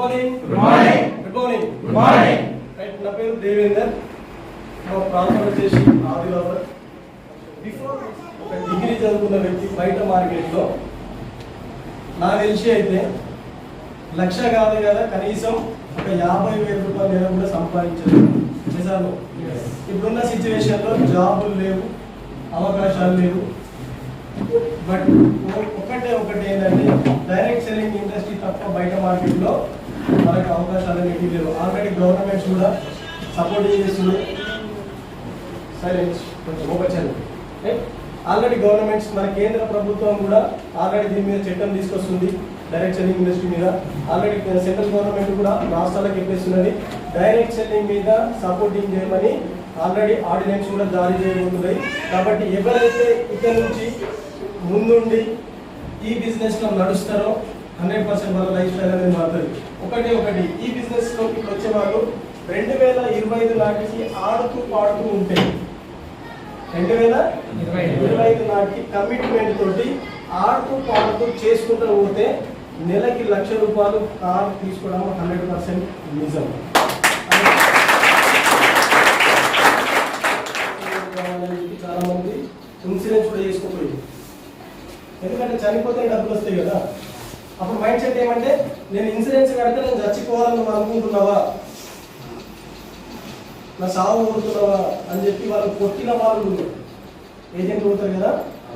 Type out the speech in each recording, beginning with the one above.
Morning. Good morning. Good morning. Good morning. Right, నా పేరు దేవేందర్. మా ప్రాంతం వచ్చేసి ఆదిలాబాద్. బిఫోర్ ఒక డిగ్రీ చదువుకున్న వ్యక్తి బయట మార్కెట్లో నాకు తెలిసి అయితే లక్ష కాదు కదా, కనీసం ఒక 50,000 రూపాయలు నెల కూడా సంపాదించదు నిజాలు. ఇప్పుడున్న సిచ్యువేషన్లో జాబులు లేవు, అవకాశాలు లేవు. బట్ ఒకటి ఏంటంటే డైరెక్ట్ సెల్లింగ్ ఇండస్ట్రీ తప్ప బయట మార్కెట్లో మనకు అవకాశాలు అనేవి లేవు. ఆల్రెడీ గవర్నమెంట్స్ కూడా సపోర్ట్ చేస్తుంది. సైలెన్స్ కొంచెం ఓపెన్. ఆల్రెడీ గవర్నమెంట్స్ మన కేంద్ర ప్రభుత్వం కూడా ఆల్రెడీ దీని మీద చట్టం తీసుకొస్తుంది. డైరెక్ట్ సెల్లింగ్ ఇండస్ట్రీ మీద ఆల్రెడీ సెంట్రల్ గవర్నమెంట్ కూడా రాష్ట్రాలకు చెప్పేస్తున్నది. డైరెక్ట్ సెల్లింగ్ మీద సపోర్టింగ్ చేయమని ఆల్రెడీ ఆర్డినెన్స్ కూడా జారీ చేయబోతున్నాయి. కాబట్టి ఎవరైతే ఇక్కడ నుంచి ముందుండి ఈ బిజినెస్లో నడుస్తారో 100% వాళ్ళ లైఫ్ స్టైల్ అనేది మారుతుంది. ఒకటి ఈ బిజినెస్లోకి వచ్చే వాళ్ళు 2025 నాటికి ఆడుతూ పాడుతూ ఉంటే 2025 నాటికి కమిట్మెంట్ తోటి ఆడుతూ పాడుతూ చేసుకుంటూ పోతే నెలకి ₹1,00,000 కార్ తీసుకోవడం 100% నిజం. చాలా మంది ఇన్సూరెన్స్ కూడా చేసుకోపోయింది. ఎందుకంటే చనిపోతే డబ్బులు వస్తాయి కదా. అప్పుడు మైండ్ సెట్ ఏమంటే నేను ఇన్సూరెన్స్ కడితే నేను చచ్చిపోవాలని నువ్వు అనుకుంటున్నావా, నా సాగు కోరుతున్నావా అని చెప్పి వాళ్ళు కొట్టిన వాళ్ళు ఉన్నారు. ఏజెంట్ అవుతారు కదా,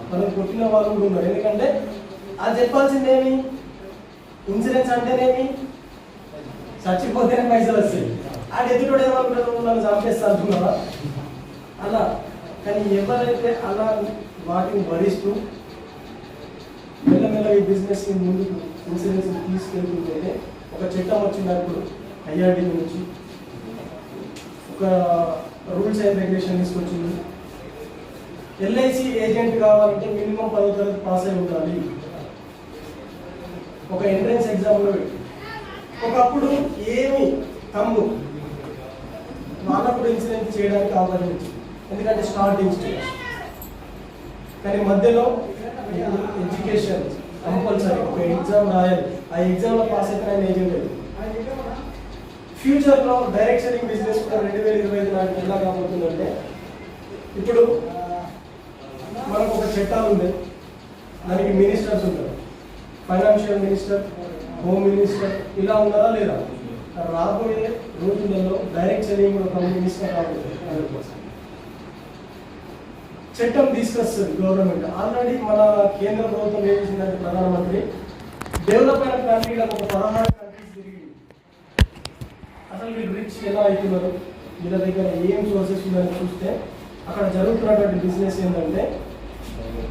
వాళ్ళని కొట్టిన వాళ్ళు కూడా ఉన్నారు. ఎందుకంటే అది చెప్పాల్సిందేమి, ఇన్సూరెన్స్ అంటేనేమి చచ్చిపోతేనే పైసలు వస్తాయి. ఆ ఎదుటోడు ఏమనుకుంటారు, నన్ను చంపేస్తా అంటున్నావా అలా. కానీ ఎవరైతే అలా వాటిని భరిస్తూ మెల్లమెల్ల ఈ బిజినెస్ ముందుకు ఇన్సూరెన్స్ తీసుకెళ్తుంటే ఒక చట్టం వచ్చినప్పుడు ఐఆర్డీ నుంచి ఒక రూల్స్ అండ్ రెగ్యులేషన్ తీసుకొచ్చింది. ఎల్ఐసి ఏజెంట్ కావాలంటే మినిమం 10వ తరగతి పాస్ అయి ఉండాలి. ఒక ఎంట్రన్స్ ఎగ్జామ్లో ఒకప్పుడు ఏమి తమ్ము వాళ్ళప్పుడు ఇన్సూరెన్స్ చేయడానికి అవకాశం వచ్చింది, ఎందుకంటే స్టార్టింగ్ స్టేజ్. కానీ మధ్యలో ఎడ్యుకేషన్ కంపల్సరీ ఒక ఎగ్జామ్ రాయాలి. ఆ ఎగ్జామ్లో పాస్ అయితే ఆయన ఏజెంట్ అయ్యింది. ఫ్యూచర్లో డైరెక్ట్ సెల్లింగ్ బిజినెస్ కూడా 2025 నాటికి ఎలా కాబోతుందంటే, ఇప్పుడు మనకు ఒక చట్టాలు ఉన్నాయి, దానికి మినిస్టర్స్ ఉంటారు. ఫైనాన్షియల్ మినిస్టర్, హోమ్ మినిస్టర్ ఇలా ఉన్నారా లేదా? రాబోయే రోజులలో డైరెక్ట్ సెల్లింగ్ కూడా ఒక మినిస్టర్ రాబోతుంది. 100% చట్టం తీసుకొస్తుంది గవర్నమెంట్. ఆల్రెడీ మన కేంద్ర ప్రభుత్వం ఏం చేసిందంటే ప్రధానమంత్రి డెవలప్ అయిన కంట్రీలకు ఒక 16 కంట్రీస్ తిరిగి అసలు వీళ్ళు రిచ్ ఎలా అవుతున్నారు, వీళ్ళ దగ్గర ఏం సోర్సెస్ ఉందని చూస్తే అక్కడ జరుగుతున్నటువంటి బిజినెస్ ఏంటంటే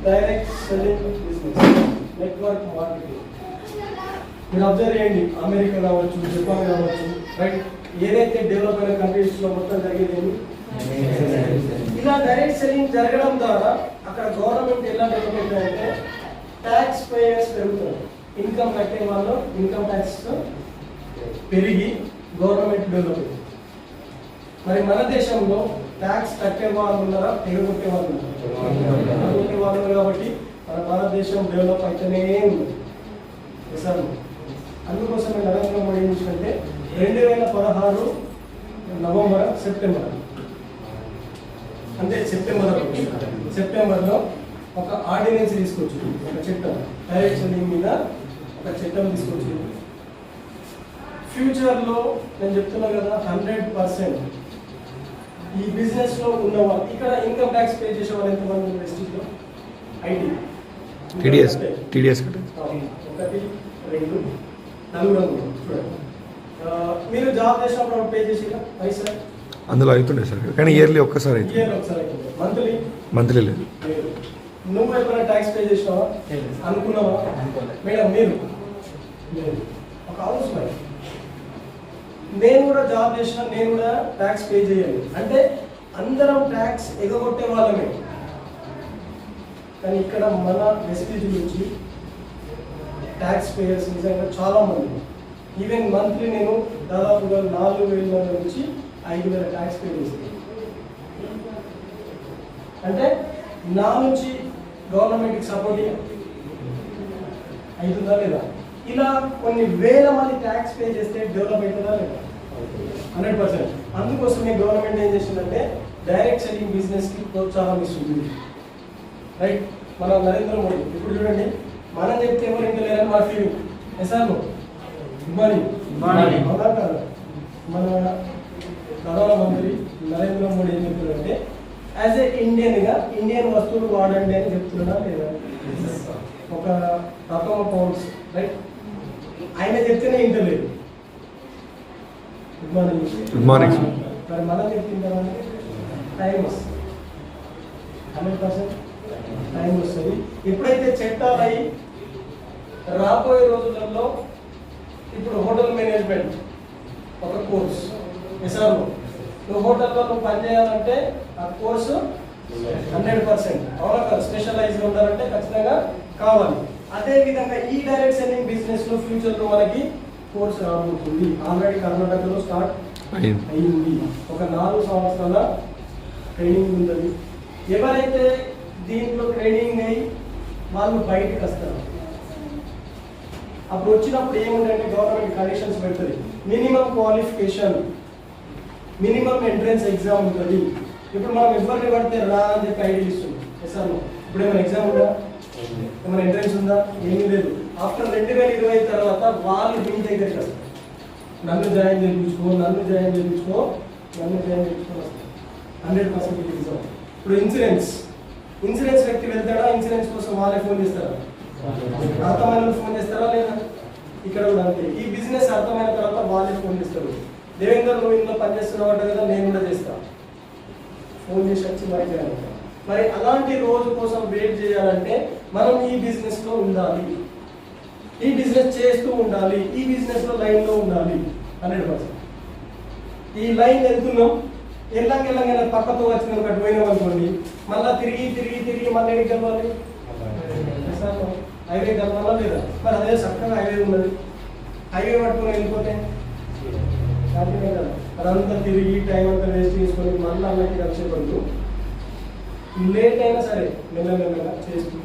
direct selling business, network marketing. మీరు అబ్జర్వ్ చేయండి, అమెరికా కావచ్చు, జపాన్ కావచ్చు, రైట్, ఏదైతే డెవలప్ అయిన కంట్రీస్లో మొత్తం జరిగేది ఇలా డైరెక్ట్ సెల్లింగ్ జరగడం ద్వారా అక్కడ గవర్నమెంట్ ఎలా డెవలప్ అంటే ట్యాక్స్ పేయర్స్ పెరుగుతారు. ఇన్కమ్ కట్టే వాళ్ళు ఇన్కమ్ ట్యాక్స్ పెరిగి గవర్నమెంట్ డెవలప్ అవుతుంది. మరి మన దేశంలో ట్యాక్స్ కట్టే వాళ్ళు ఉన్నారా, ఎగగొట్టే వాళ్ళు ఉన్నారా? ఎగగొట్టే వాళ్ళు ఉన్నారు. కాబట్టి మన భారతదేశం డెవలప్ అయితేనే ఉంది సార్. అందుకోసమే నరేంద్ర మోడీ ఏం చేసినంటే 2016 నవంబర్ సెప్టెంబర్ అంటే సెప్టెంబర్లో ఒక ఆర్డినెన్స్ తీసుకొచ్చింది, ఒక చట్టం డైరెక్ట్ సెల్లింగ్ మీద ఒక చట్టం తీసుకొచ్చింది. ఫ్యూచర్లో నేను చెప్తున్నా కదా 100% ఈ బిజినెస్లో ఉన్నవాళ్ళు ఇక్కడ ఇన్కమ్ ట్యాక్స్ పే చేసే వాళ్ళు ఎంతమంది ఇండస్ట్రీలో ఐటీ TDS 1 2 4 చూడండి. మీరు జాబ్ చేసినప్పుడు పే చేసిరా పైసా? అందులో అవుతుండే సార్, కానీ ఇయర్లీ ఒక్కసారి అవుతుంది. మంత్లీ లేదు. నువ్వు ఎప్పుడైనా ట్యాక్స్ పే చేసినావా అనుకున్నావా? మేడం మీరు ఒక హౌస్ వైఫ్, నేను కూడా జాబ్ చేసిన, నేను కూడా ట్యాక్స్ పే చేయాలి. అంటే అందరం ట్యాక్స్ ఎగగొట్టే వాళ్ళమే. కానీ ఇక్కడ మన వెస్టేజ్ నుంచి ట్యాక్స్ పేయర్స్ నిజంగా చాలా మంది. ఈవెన్ మంత్లీ నేను దాదాపుగా 4,000 నుంచి 5,000 ట్యాక్స్ పే చేస్తాను. అంటే నా నుంచి గవర్నమెంట్కి సపోర్టింగ్ అవుతుందా లేదా? ఇలా కొన్ని వేల మంది ట్యాక్స్ పే చేస్తే డెవలప్ అవుతుందా లేదా? 100%. అందుకోసమే గవర్నమెంట్ ఏం చేసిందంటే డైరెక్ట్ సెల్లింగ్ బిజినెస్ కి ప్రోత్సాహం ఇస్తుంది. రైట్, మన నరేంద్ర మోడీ ఇప్పుడు చూడండి, మనం చెప్తే ఎవరు ఇంటలేరని మా ఫీలింగ్. Sir good morning. అవునా కాదా? మన ప్రధానమంత్రి నరేంద్ర మోడీ ఏం చెప్తున్నారంటే యాజ్ ఏ ఇండియన్గా ఇండియన్ వస్తువులు వాడండి అని చెప్తున్నా లేదా? ఒక రకమ పౌండ్స్, రైట్, ఆయన చెప్తేనే ఇంటలేదు. Good morning. మరి మనం చెప్తుంటామంటే టైం వస్తుంది, 100% టైం వస్తుంది. ఎప్పుడైతే చట్టాలు అయ్యి రాబోయే రోజులలో ఇప్పుడు హోటల్ మేనేజ్మెంట్ ఒక కోర్స్ ఎస్ఆర్ఓ, నువ్వు హోటల్లో నువ్వు పనిచేయాలంటే ఆ కోర్సు 100%, అవునా కదా? స్పెషలైజ్గా ఉండాలంటే ఖచ్చితంగా కావాలి. అదే విధంగా ఈ డైరెక్ట్ సెల్లింగ్ బిజినెస్ లో ఫ్యూచర్ లో మనకి కోర్స్ రాబోతుంది. ఆల్రెడీ కర్ణాటకలో స్టార్ట్ అయింది. ఒక 4 సంవత్సరాల ట్రైనింగ్ ఉంది. ఎవరైతే దీంట్లో ట్రైనింగ్ అయ్యి వాళ్ళు బయటకు వస్తారు, అప్పుడు వచ్చినప్పుడు ఏముందంటే గవర్నమెంట్ కండిషన్స్ పెడుతుంది. Minimum qualification, minimum entrance exam ఉంటుంది. ఇప్పుడు మనం ఎవరిని పడితే రా అని చెప్పి ఐడి ఇస్తుంది. ఎస్ఆర్ ఇప్పుడు ఏమైనా ఎగ్జామ్ ఉందా? ఏమైనా ఎంట్రన్స్ ఉందా? ఏమీ లేదు. ఆఫ్టర్ 2020 తర్వాత వాళ్ళు మీ దగ్గరికి వస్తారు, నన్ను జాయిన్ చేయించుకో వస్తారు. 100% ఎగ్జామ్. ఇప్పుడు ఇన్సూరెన్స్ వ్యక్తి వెళ్తాడా? ఇన్సూరెన్స్ కోసం వాళ్ళే ఫోన్ చేస్తారా? అర్థమైన ఫోన్ చేస్తారా లేదా? ఇక్కడ కూడా అంతే. ఈ బిజినెస్ అర్థమైన తర్వాత వాళ్ళే ఫోన్ చేస్తారు. దేవేందర్ నువ్వు ఇంట్లో పనిచేస్తున్నావు అంటే కదా, నేను కూడా చేస్తాను. ఫోన్ చేసి వచ్చి మరి అలాంటి రోజు కోసం వెయిట్ చేయాలంటే మనం ఈ బిజినెస్ లో ఉండాలి, ఈ బిజినెస్ చేస్తూ ఉండాలి, ఈ బిజినెస్ లో లైన్ లో ఉండాలి. 100%. ఈ లైన్ వెళ్తున్నాం, ఎల్లంగా పక్కతో వచ్చిన ఒకటి పోయినాం అనుకోండి, మళ్ళీ తిరిగి మళ్ళీ ఎక్కడికి వెళ్ళాలి? హైవే కలవాలా లేదా? మరి అదే చక్కగా హైవే ఉన్నది, హైవే పట్టుకొని వెళ్ళిపోతే అదంతా తిరిగి టైం అంతా వేస్ట్ చేసుకొని మళ్ళీ అన్నకి కలిసే బదులు లేట్ అయినా సరే మెల్లగా చేస్తూ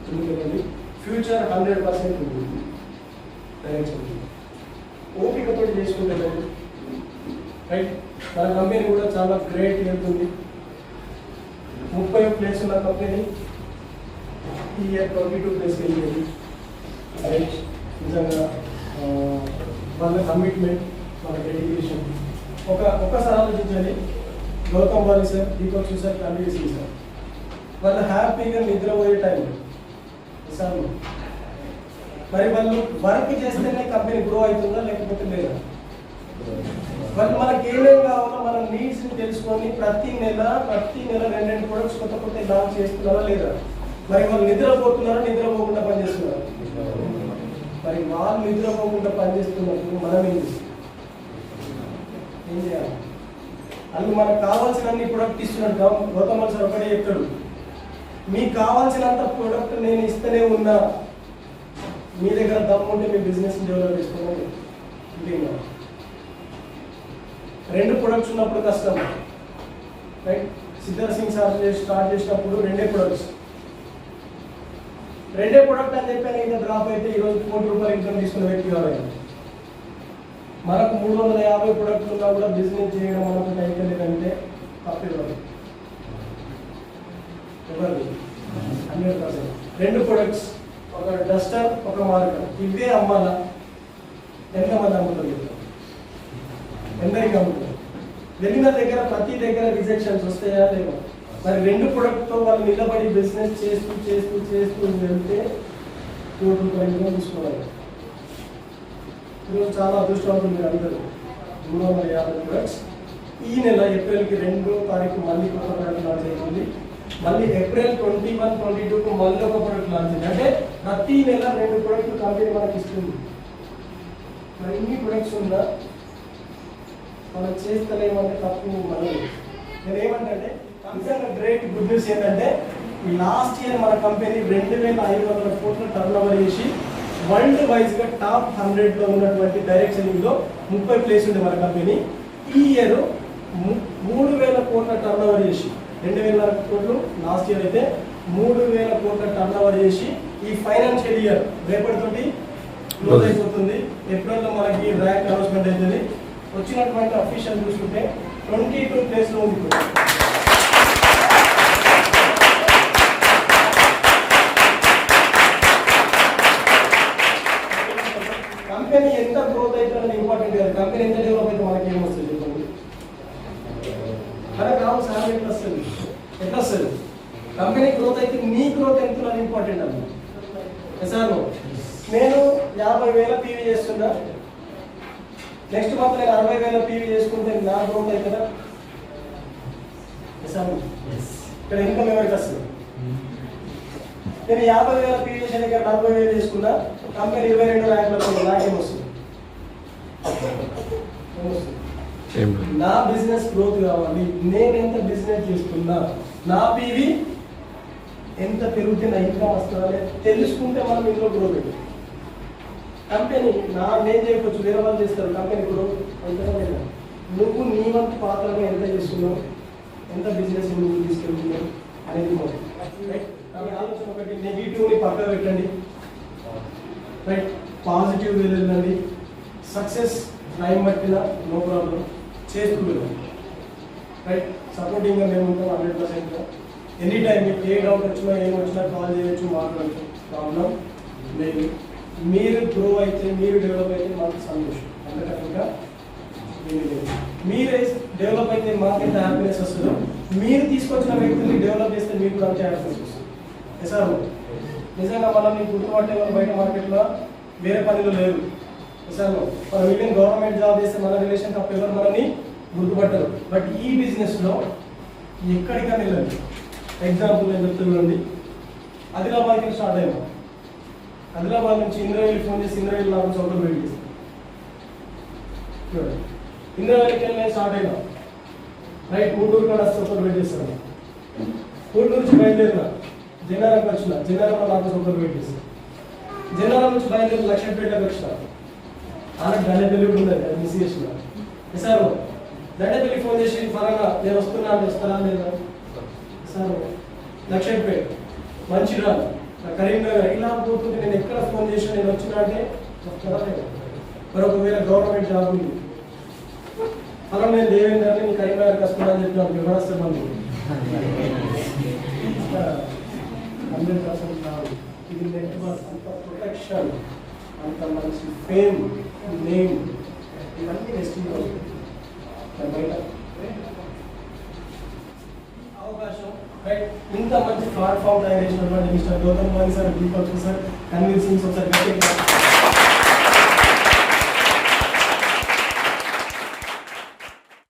ముందుకెళ్ళండి. ఫ్యూచర్ 100% ఉంటుంది. ఓపికతో చేసుకుంటే రైట్. మన కంపెనీ కూడా చాలా గ్రేట్ వెళ్తుంది. 30 ప్లేస్ ఉన్న కంపెనీ ఈ ఇయర్ 22 ప్లేస్ వెళ్ళింది. రైట్, నిజంగా వాళ్ళ కమిట్మెంట్, వాళ్ళ డెడికేషన్ ఒక్కసారి ఆలోచించండి. గౌతమ్ వారి sir, Deepak sir, Kanveer Singh sir, వాళ్ళు హ్యాపీగా నిద్రపోయే టైం సార్. మరి వాళ్ళు వర్క్ చేస్తేనే కంపెనీ గ్రో అవుతుందా లేకపోతే లేదా? వాళ్ళు మనకి ఏమేమి కావాలో మన నీడ్స్ని తెలుసుకొని ప్రతి నెల 2 ప్రొడక్ట్స్ కొత్త లాంచ్ చేస్తున్నారా లేదా? మరి వాళ్ళు నిద్రపోకుండా పనిచేస్తున్నారా? మరి వాళ్ళు నిద్రపోకుండా పనిచేస్తున్నప్పుడు మనం ఏం చేయాలి? వాళ్ళు మనకు కావాల్సినన్ని ప్రొడక్ట్ ఇస్తున్నట్టు గౌతమ్ సార్ ఒకటే చెప్తాడు, మీకు కావాల్సినంత ప్రొడక్ట్ నేను ఇస్తూనే ఉన్నా, మీ దగ్గర దమ్ము ఉంటే మీ బిజినెస్ డెవలప్ చేసుకోవాలి. 2 ప్రొడక్ట్స్ ఉన్నప్పుడు కష్టం, right? Siddharth Singh sir start చేసినప్పుడు 2 ప్రొడక్ట్స్ అని చెప్పాను. ఇంకా డ్రాప్ అయితే ఈరోజు ₹1,00,00,000 ఇన్కమ్ తీసుకున్న వ్యక్తి కావాలి. మనకు 350 ప్రొడక్ట్లు ఉన్నా కూడా బిజినెస్ చేయడం మనకు అయితే లేదంటే తప్పేవారు ఎవరు? 100%. 2 ప్రొడక్ట్స్, ఒక డస్టర్, ఒక మార్కర్, ఇవే అమ్మాలా? ఎంతమంది అమ్ముతారు? ఎందరికి అమ్ముతారు? వెళ్ళిన దగ్గర ప్రతి దగ్గర రిజెక్షన్స్ వస్తాయా లేవా? మరి 2 ప్రొడక్ట్తో వాళ్ళు నిలబడి బిజినెస్ చేస్తూ వెళ్తే ₹1,00,00,000 తీసుకోవాలి. ఈరోజు చాలా అదృష్టవంతులు మీరు అందరూ. 350 ప్రొడక్ట్స్. ఈ నెల ఏప్రిల్కి 2వ తారీఖు మళ్ళీ కొత్త ప్రొడక్ట్ లాంచ్ అవుతుంది. మళ్ళీ ఏప్రిల్ 21, 22కు మళ్ళీ ఒక ప్రొడక్ట్ లాంచ్ అయింది. అంటే ప్రతి నెల 2 ప్రొడక్ట్లు కంపెనీ మనకి ఇస్తుంది. మరి ఇన్ని ప్రొడక్ట్స్ ఉందా? మనం చేస్తలేమంటే తప్పు మనం. నేను ఏమంటే నిజంగా గ్రేట్ గుడ్ న్యూస్ ఏంటంటే లాస్ట్ ఇయర్ మన కంపెనీ 2,500 కోట్ల టర్న్ ఓవర్ చేసి వరల్డ్ వైజ్గా టాప్ 100లో ఉన్నటువంటి డైరెక్ట్ సెల్లింగ్లో 30 ప్లేస్ ఉంది మన కంపెనీ. ఈ ఇయర్ 3,000 కోట్ల టర్న్ ఓవర్ చేసి 2,000 కోట్లు, లాస్ట్ ఇయర్ అయితే 3,000 కోట్ల టర్న్ ఓవర్ చేసి ఈ ఫైనాన్షియల్ ఇయర్ రేపటితోటి క్లోజ్ అయిపోతుంది. ఏప్రిల్లో మనకి ర్యాంక్ అనౌన్స్మెంట్ అవుతుంది. వచ్చినటువంటి అఫీషియల్ చూసుకుంటే 22 ప్లేస్లో ఉంది. కంపెనీ ఎంత గ్రోత్ అయితే అనేది ఇంపార్టెంట్ కాదు. కంపెనీ ఎంత డెవలప్ అయితే మనకి ఏమొస్తుంది చెప్పండి. మనకు రావు సార్ ఎట్లా వస్తుంది, ఎట్లా వస్తుంది? కంపెనీ గ్రోత్ అయితే నీ గ్రోత్ ఎంత ఉన్నది ఇంపార్టెంట్ అన్న. సార్ నేను 50,000 పీవీ చేస్తున్నా, నెక్స్ట్ మంత్ నేను 60,000 పీవీ చేసుకుంటే నా గ్రోత్ అవుతుందా? సార్ ఇక్కడ ఇన్కమ్ ఎవరికి వస్తుంది? నేను 50,000 పీవీ చేసిన దగ్గర 40,000 చేసుకున్నా, కంపెనీ 22 ర్యాంకులకు నాకేం వస్తుంది? నా బిజినెస్ గ్రోత్ కావాలి. నేను ఎంత బిజినెస్ చేస్తున్నా, నా పీవీ ఎంత పెరిగితే నా ఇన్కమ్ వస్తుందని తెలుసుకుంటే మనం ఇంట్లో గ్రోత్ అవుతుంది. కంపెనీ నేను చేయకపోవచ్చు, వేరే వాళ్ళు చేస్తారు. కంపెనీ గ్రోత్ అంతగా లేదా? నువ్వు నీ వంతు పాత్రగా ఎంత చేస్తున్నావు, ఎంత బిజినెస్ నువ్వు తీసుకెళ్తున్నావు అనేది ఆలోచన. ఒకటి నెగిటివ్ని పక్కన పెట్టండి, రైట్? పాజిటివ్ వెళ్ళండి. సక్సెస్ టైం పట్టినా నో ప్రాబ్లం, చేస్తున్నాం, రైట్? సపోర్టింగ్గా మేము ఉంటాం 100%. ఎనీ టైం మీకు ఏ డౌట్ వచ్చినా ఏం వచ్చినా కాల్ చేయొచ్చు, మాట్లాడచ్చు, ప్రాబ్లం లేదు. మీరు గ్రో అయితే, మీరు డెవలప్ అయితే మాకు సంతోషం. అందుకని ఇంకా మీరే డెవలప్ అయితే మాకు ఎంత హ్యాపీనెస్ వస్తుందో, మీరు తీసుకొచ్చిన వ్యక్తుల్ని డెవలప్ చేస్తే మీకు కూడా అంతే హ్యాపీనెస్ వస్తుంది. సార్ నిజంగా మనం మీకు గుర్తుపట్టే వాళ్ళు బయట మార్కెట్లో వేరే పనులు లేరు. సార్ మనం ఈవెన్ గవర్నమెంట్ జాబ్ చేస్తే మన రిలేషన్ తప్ప ఎవరు మనల్ని గుర్తుపట్టరు. బట్ ఈ బిజినెస్లో ఎక్కడికైనా వెళ్ళండి. ఎగ్జాంపుల్ నేను చెప్తున్నానండి, ఆదిలాబాద్కి స్టార్ట్ అయ్యాము. ఆదిలాబాద్ నుంచి ఇంద్రవేలి ఫోన్ చేసి ఇంద్రవేలి నాకు సౌకర్యం వెయిట్ చేస్తాను. ఇంద్రవేలికి వెళ్ళి నేను స్టార్ట్ అయినా, రైట్? గుంటూరు కూడా సౌకర్యం వెయిట్ చేస్తాను. గుంటూరు నుంచి బయలుదేరిన జనారంకి వచ్చిన, జనారంలో నాకు సౌకర్యం వెయిట్ చేస్తాను. జనారం నుంచి బయలుదేరి లక్ష్మీపేటకి వచ్చిన, ఆమెకు దండపల్లి కూడా ఉన్నది, అది మిస్ చేసిన. సార్ దండపల్లి ఫోన్ చేసి ఫలానా నేను వస్తున్నా అని వస్తారా లేదా? సార్ లక్ష్మీపేట, మంచిర్యాల, కరీంనగర్ ఇలా పోతుంటే నేను ఎక్కడ ఫోన్ చేసినా నేను వచ్చినా అంటే వస్తారా లేదా? మరి ఒకవేళ గవర్నమెంట్ జాబ్ ఉంది, అలా నేను దేవేంద్రని నీ కరీంనగర్కి వస్తున్నా అని చెప్పిన వివరిస్తాను. మంది 100% కాదు. ఇది నెట్వర్క్, అంత ప్రొటెక్షన్, అంత మంచి ఫేమ్, నేమ్, ఇవన్నీ రెస్టింగ్ అవుతుంది బయట అవకాశం, రైట్? ఇంత మంచి ప్లాట్ఫామ్ తయారు చేసినటువంటి mister Gautam Gandhi sir, Deepak sir, convincing ఒకసారి